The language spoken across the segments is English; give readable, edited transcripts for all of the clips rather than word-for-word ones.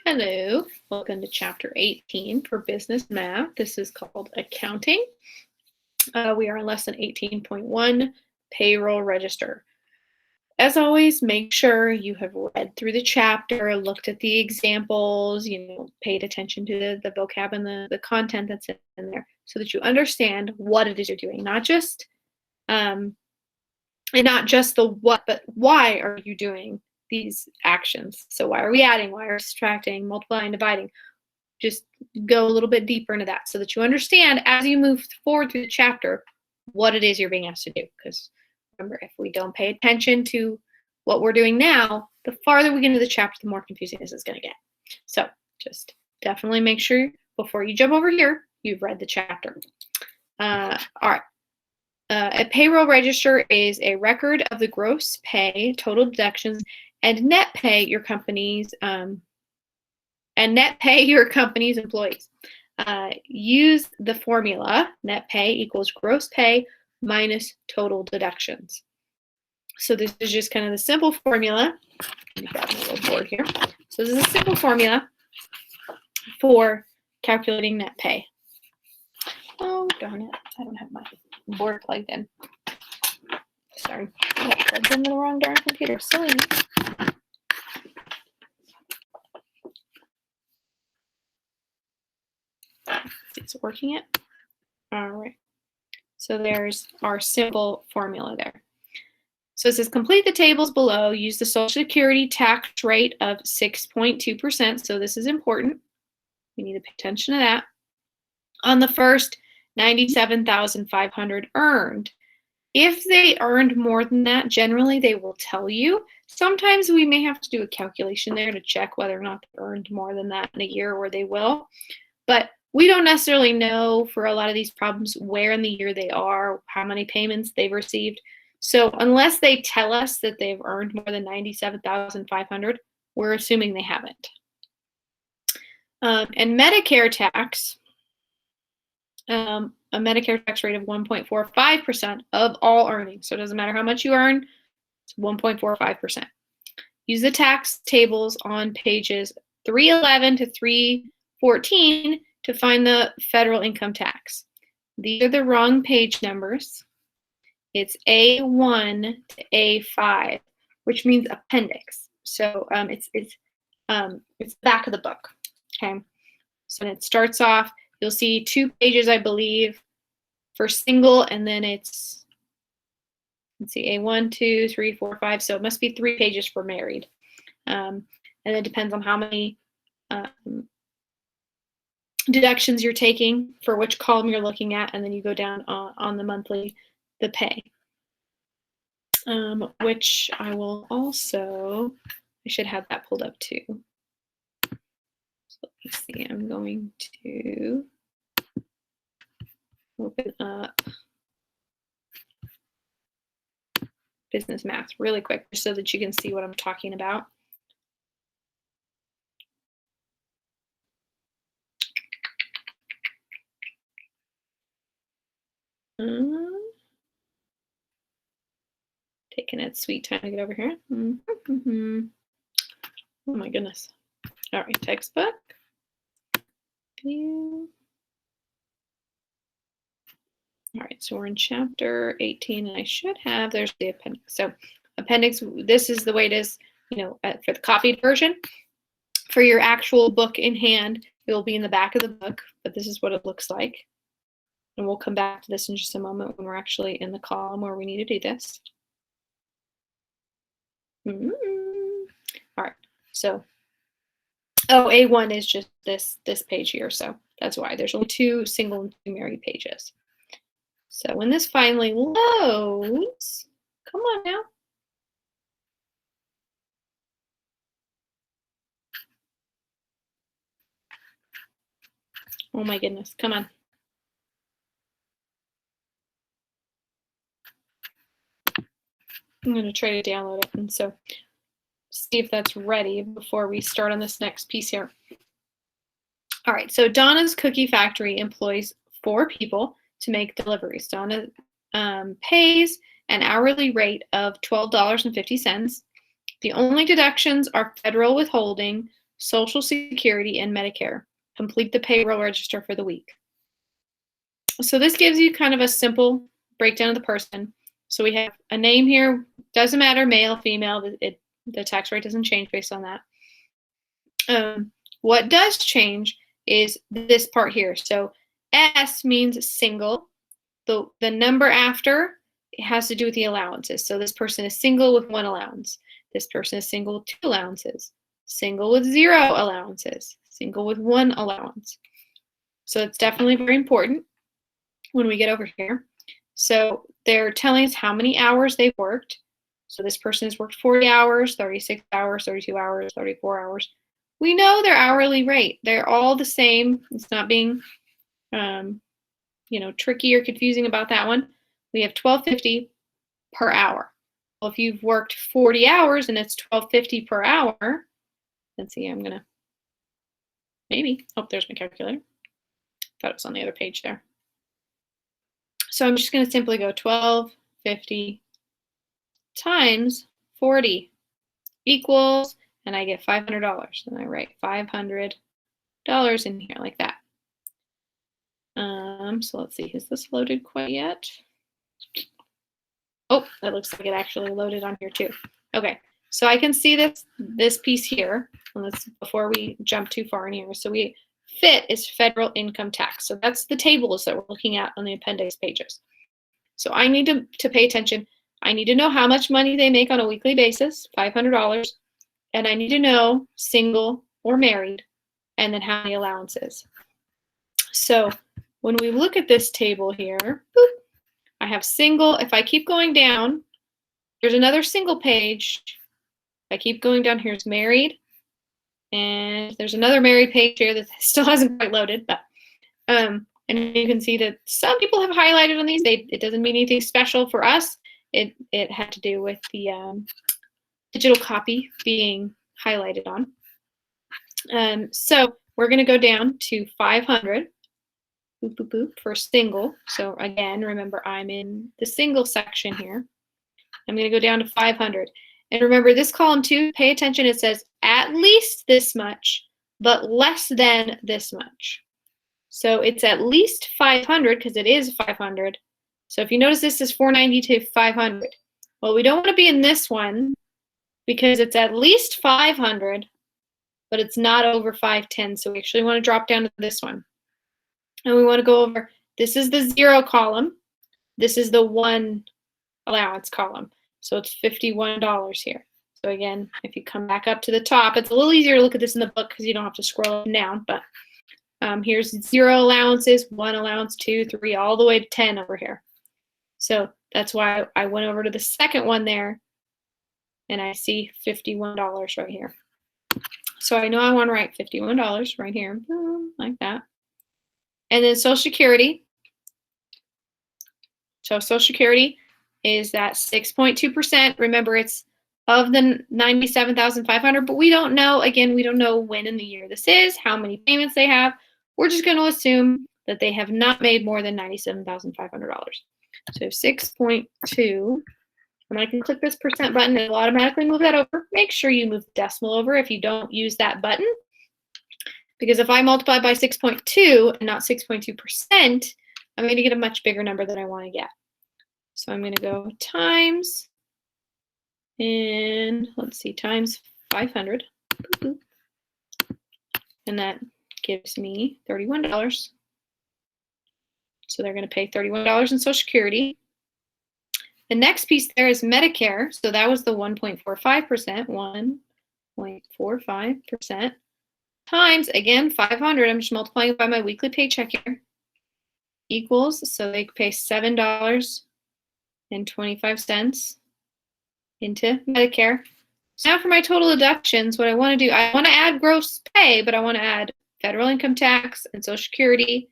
Hello, welcome to Chapter 18 for Business Math. This is called Accounting. We are in Lesson 18.1, Payroll Register. As always, make sure you have read through the chapter, looked at the examples, paid attention to the vocab and the content that's in there so that you understand what it is you're doing, not just the what, but why are you doing these actions. So why are we adding, why are we subtracting, multiplying, dividing? Just go a little bit deeper into that so that you understand as you move forward through the chapter what it is you're being asked to do. Because remember, if we don't pay attention to what we're doing now, the farther we get into the chapter, the more confusing this is going to get. So just definitely make sure before you jump over here, you've read the chapter. All right. A payroll register is a record of the gross pay, total deductions, and net pay your company's employees. Use the formula net pay equals gross pay minus total deductions. So this is just kind of the simple formula. Let me grab my little board here. So this is a simple formula for calculating net pay. Oh, darn it. I don't have my board plugged in. Sorry. I got plugged into the wrong darn computer. Silly me. Is it working yet? All right. So there's our simple formula there. So it says complete the tables below. Use the Social Security tax rate of 6.2%. So this is important. We need to pay attention to that. On the first 97,500 earned. If they earned more than that, generally they will tell you. Sometimes we may have to do a calculation there to check whether or not they earned more than that in a year, or they will. But we don't necessarily know for a lot of these problems where in the year they are, how many payments they've received. So unless they tell us that they've earned more than 97,500, we're assuming they haven't. And Medicare tax, a Medicare tax rate of 1.45% of all earnings. So it doesn't matter how much you earn, it's 1.45%. Use the tax tables on pages 311 to 314 to find the federal income tax. These are the wrong page numbers. It's A1 to A5, which means appendix. So it's the back of the book. Okay. So when it starts off, you'll see 2 pages, I believe, for single, and then it's, let's see, A1, 2, 3, 4, 5. So it must be 3 pages for married. And it depends on how many deductions you're taking for which column you're looking at, and then you go down on the monthly, the pay. Which I will also, I should have that pulled up too. So let me see, I'm going to open up Business Math really quick so that you can see what I'm talking about. Taking its sweet time to get over here. Oh my goodness. All right, textbook. View. All right, so we're in chapter 18, and I should have, there's the appendix. So appendix, this is the way it is, for the copied version. For your actual book in hand, it will be in the back of the book, but this is what it looks like. And we'll come back to this in just a moment when we're actually in the column where we need to do this. All right, so, A1 is just this page here, so that's why there's only 2 single and 2 married pages. So when this finally loads, come on now. Oh my goodness, come on. I'm going to try to download it, and so see if that's ready before we start on this next piece here. All right, so Donna's Cookie Factory employs 4 people to make deliveries. Donna pays an hourly rate of $12.50. The only deductions are federal withholding, Social Security, and Medicare. Complete the payroll register for the week. So this gives you kind of a simple breakdown of the person. So we have a name here, doesn't matter, male, female, the tax rate doesn't change based on that. What does change is this part here. So S means single. The number after, it has to do with the allowances. So this person is single with 1 allowance. This person is single with 2 allowances. Single with 0 allowances. Single with 1 allowance. So it's definitely very important when we get over here. So they're telling us how many hours they've worked. So this person has worked 40 hours, 36 hours, 32 hours, 34 hours. We know their hourly rate. They're all the same. It's not being tricky or confusing about that one. We have $12.50 per hour. Well, if you've worked 40 hours and it's $12.50 per hour, let's see, I'm gonna maybe, oh, there's my calculator. Thought it was on the other page there. So I'm just gonna simply go $12.50 times 40 equals, and I get $500. And I write $500 in here like that. So let's see, has this loaded quite yet? Oh, that looks like it actually loaded on here too. Okay, so I can see this piece here. And let's, before we jump too far in here. So FIT is federal income tax. So that's the tables that we're looking at on the appendix pages. So I need to pay attention. I need to know how much money they make on a weekly basis, $500, and I need to know single or married, and then how many allowances. So when we look at this table here, boop, I have single. If I keep going down, there's another single page. If I keep going down, here's married. And there's another married page here that still hasn't quite loaded. But and you can see that some people have highlighted on these. It doesn't mean anything special for us. It had to do with the digital copy being highlighted on. So we're going to go down to 500. Boop, boop, boop, for single. So again, remember I'm in the single section here. I'm going to go down to 500. And remember this column too, pay attention, it says at least this much, but less than this much. So it's at least 500 because it is 500. So if you notice this is 490 to 500. Well, we don't want to be in this one because it's at least 500, but it's not over 510. So we actually want to drop down to this one. And we want to go over, this is the 0 column. This is the 1 allowance column. So it's $51 here. So again, if you come back up to the top, it's a little easier to look at this in the book because you don't have to scroll down. But here's 0 allowances, 1 allowance, 2, 3, all the way to 10 over here. So that's why I went over to the second one there, and I see $51 right here. So I know I want to write $51 right here, boom, like that. And then Social Security. So Social Security is that 6.2%. Remember, it's of the $97,500, but we don't know, again, we don't know when in the year this is, how many payments they have. We're just going to assume that they have not made more than $97,500. So 6.2, and I can click this percent button, and it'll automatically move that over. Make sure you move the decimal over if you don't use that button. Because if I multiply by 6.2 and not 6.2%, I'm going to get a much bigger number than I want to get. So I'm going to go times, and let's see, times 500. And that gives me $31. So they're going to pay $31 in Social Security. The next piece there is Medicare. So that was the 1.45%, 1.45%. Times, again, 500, I'm just multiplying it by my weekly paycheck here, equals, so they pay $7.25 into Medicare. So now for my total deductions, what I want to do, I want to add gross pay, but I want to add federal income tax and Social Security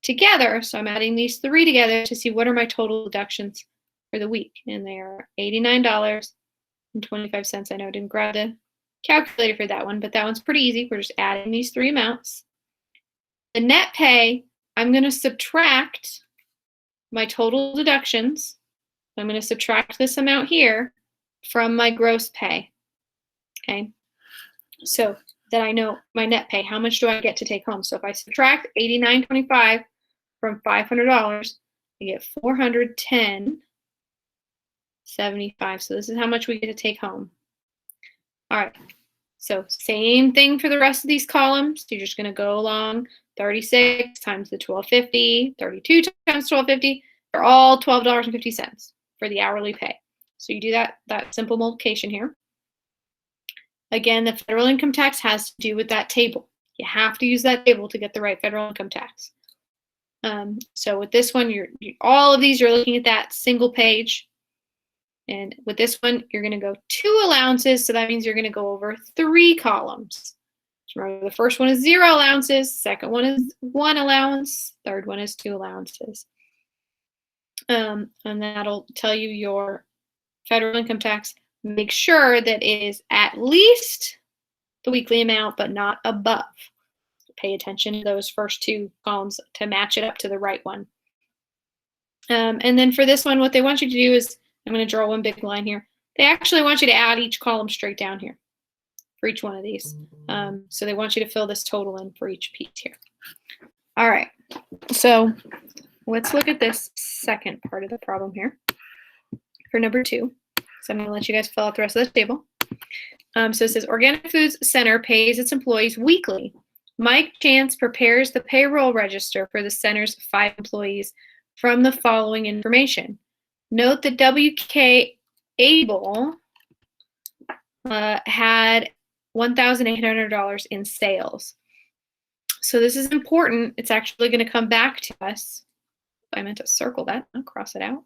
together. So I'm adding these 3 together to see what are my total deductions for the week. And they are $89.25. I know I didn't grab the calculator for that one, but that one's pretty easy. We're just adding these 3 amounts. The net pay, I'm going to subtract my total deductions. I'm going to subtract this amount here from my gross pay. Okay, so that I know my net pay. How much do I get to take home? So if I subtract $89.25 from $500, I get $410.75. So this is how much we get to take home. All right. So same thing for the rest of these columns. You're just going to go along 36 times the $12.50, 32 times $12.50. They're all $12.50 for the hourly pay. So you do that simple multiplication here. Again, the federal income tax has to do with that table. You have to use that table to get the right federal income tax. So with this one, all of these, you're looking at that single page. And with this one, you're going to go 2 allowances. So that means you're going to go over 3 columns. Remember, the first one is 0 allowances. Second one is 1 allowance. Third one is 2 allowances. And that'll tell you your federal income tax. Make sure that it is at least the weekly amount, but not above. Pay attention to those first 2 columns to match it up to the right one. And then for this one, what they want you to do is, I'm going to draw one big line here. They actually want you to add each column straight down here for each one of these. So they want you to fill this total in for each piece here. All right. So let's look at this second part of the problem here for number 2. So I'm going to let you guys fill out the rest of the table. So it says, Organic Foods Center pays its employees weekly. Mike Chance prepares the payroll register for the center's 5 employees from the following information. Note that W.K. Abel had $1,800 in sales. So this is important. It's actually going to come back to us. I meant to circle that. I'll cross it out.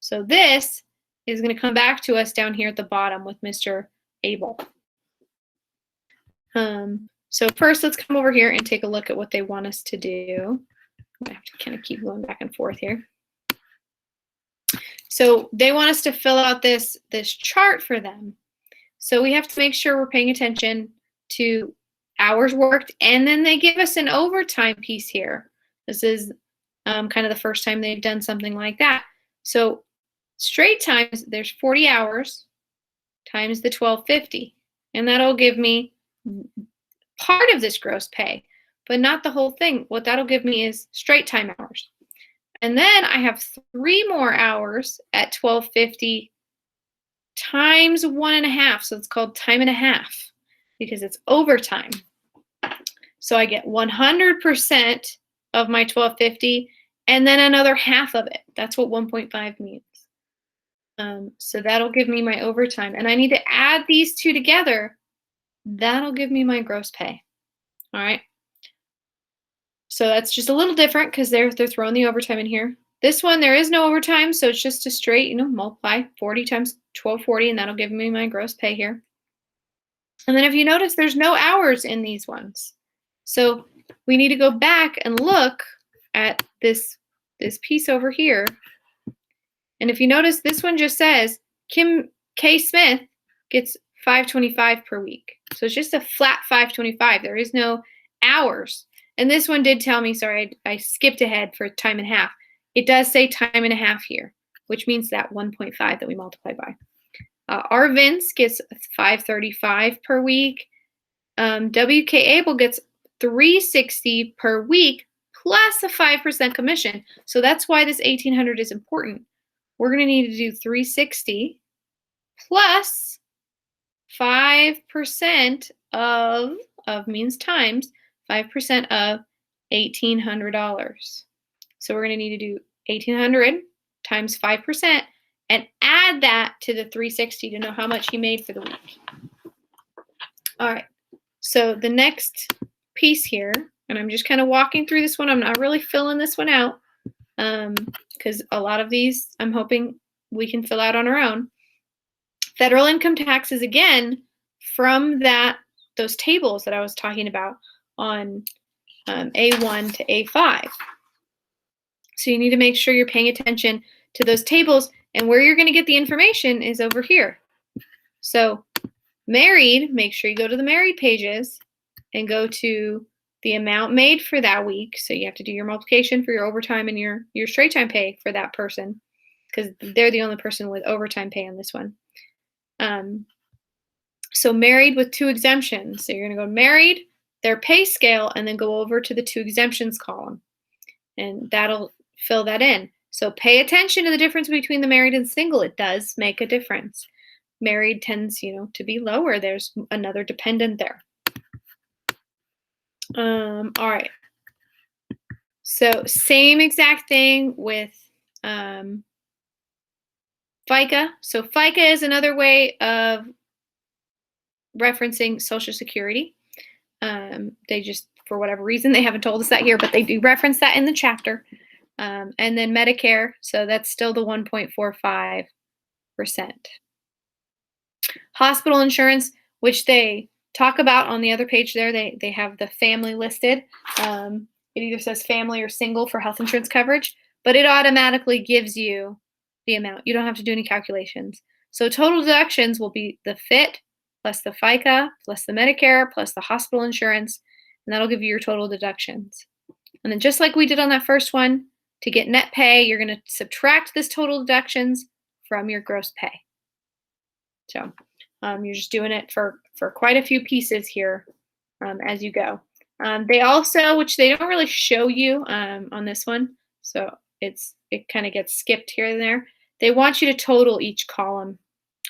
So this is going to come back to us down here at the bottom with Mr. Abel. So first, let's come over here and take a look at what they want us to do. I have to kind of keep going back and forth here. So they want us to fill out this chart for them. So we have to make sure we're paying attention to hours worked, and then they give us an overtime piece here. This is kind of the first time they've done something like that. So straight times, there's 40 hours times the $12.50, and that'll give me part of this gross pay, but not the whole thing. What that'll give me is straight time hours. And then I have 3 more hours at $12.50 times 1.5. So it's called time and a half because it's overtime. So I get 100% of my $12.50 and then another half of it. That's what 1.5 means. So that'll give me my overtime. And I need to add these 2 together. That'll give me my gross pay. All right. So that's just a little different because they're throwing the overtime in here. This one, there is no overtime, so it's just a straight, multiply 40 times 1240, and that'll give me my gross pay here. And then if you notice, there's no hours in these ones. So we need to go back and look at this piece over here. And if you notice, this one just says Kim K. Smith gets $5.25 per week. So it's just a flat $5.25. There is no hours. And this one did tell me, sorry, I skipped ahead for time and a half. It does say time and a half here, which means that 1.5 that we multiply by. R. Vince gets $5.35 per week. W.K. Abel gets $3.60 per week plus a 5% commission. So that's why this $1,800 is important. We're going to need to do $3.60 plus 5% of means times 5% of $1,800. So we're going to need to do 1,800 times 5% and add that to the 360 to know how much he made for the week. All right. So the next piece here, and I'm just kind of walking through this one. I'm not really filling this one out because a lot of these I'm hoping we can fill out on our own. Federal income taxes, again, from those tables that I was talking about on A1 to A5. So you need to make sure you're paying attention to those tables, and where you're going to get the information is over here. So married, make sure you go to the married pages and go to the amount made for that week. So you have to do your multiplication for your overtime and your straight time pay for that person because they're the only person with overtime pay on this one. So married with 2 exemptions. So you're going to go married, their pay scale, and then go over to the 2 exemptions column. And that'll fill that in. So pay attention to the difference between the married and single. It does make a difference. Married tends, to be lower. There's another dependent there. All right. So same exact thing with FICA. So FICA is another way of referencing Social Security. They just, for whatever reason, they haven't told us that here, but they do reference that in the chapter. And then Medicare, so that's still the 1.45%. Hospital insurance, which they talk about on the other page there, they have the family listed. It either says family or single for health insurance coverage, but it automatically gives you the amount. You don't have to do any calculations. So total deductions will be the FIT plus the FICA plus the Medicare plus the hospital insurance, and that'll give you your total deductions. And then just like we did on that first one, to get net pay, you're going to subtract this total deductions from your gross pay. So you're just doing it for quite a few pieces here as you go. They also, which they don't really show you on this one, so it kind of gets skipped here and there. They want you to total each column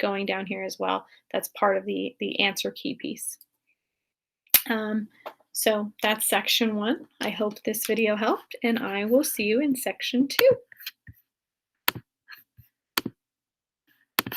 going down here as well. That's part of the answer key piece. So that's section 1. I hope this video helped, and I will see you in section 2.